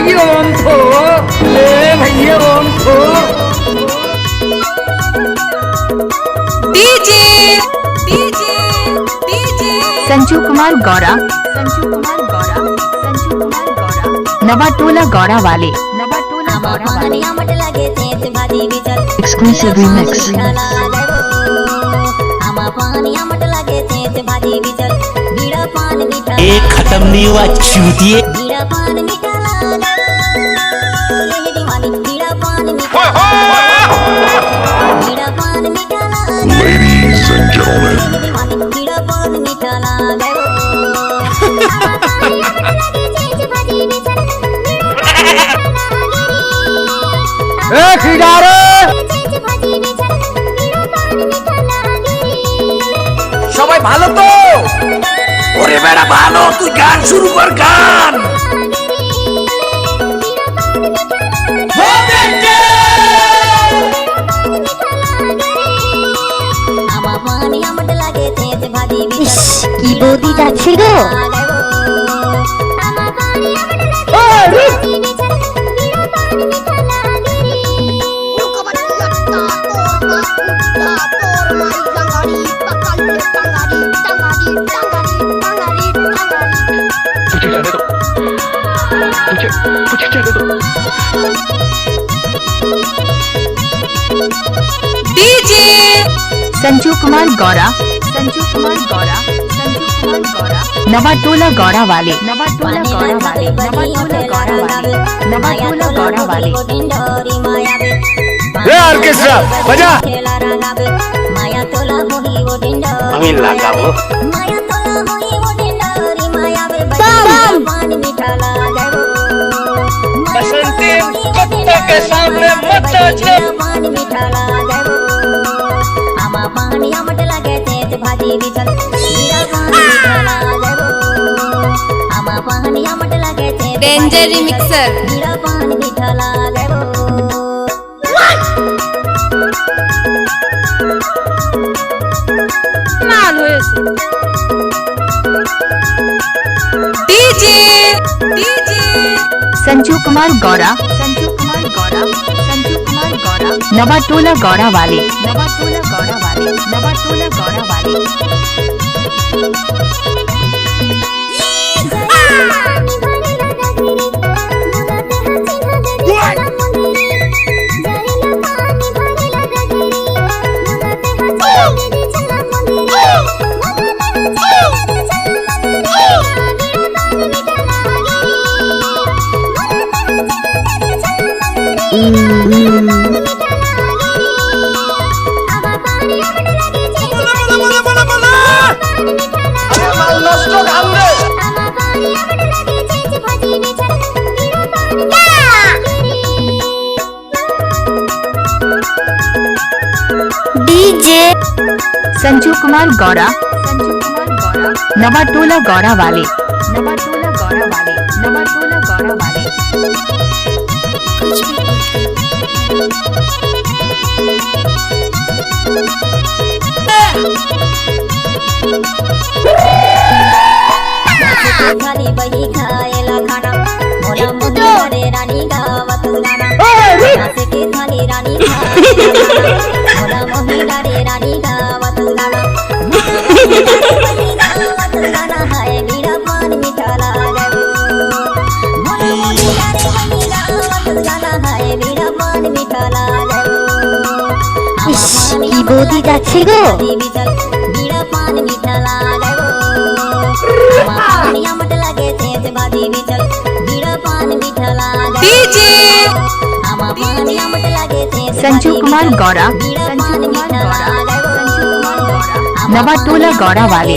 भैया ओम थो, ले भैया ओम थो। DJ DJ DJ Sanju Kumar Gaura Nawatola Gaura वाले एक्सक्लूसिव रिमिक्स। एक खत्म नहीं हुआ चूतिए। Ladies and gentlemen, সবাই ভালো তো? ওরে বেড়া ভালো, তুই গান শুরু কর গান। কি বৌদি যাচ্ছে গো? डीजे संजू कुमार गौरा नवाटोला गौरा वाले ऑर्केस्ट्रा बजा। আমি লাগাবো। बसंती कुत्तों के सामने मत नाचो। डेंजर रिमिक्सर माल হয়েছে। डीजे डीजे संजू कुमार गौरा नवाटोला गौरा वाले डीजे संजू कुमार गौरा नवाटोला गौरा वाले खाली बही खाएला खाना मोला मोदी रे रानी गावत गाना नाचे के थाली रानी मोला मोदी रे रानी गावत गाना हाय मीरा पान मीठा लागे मोला मोदी रे रानी गावत गाना हाय मीरा पान मीठा लागे কি বৌদি যাচ্ছে গো? मीरा पान मीठा लागे डीजे संजू कुमार गौरा नवाटोला गौरा वाले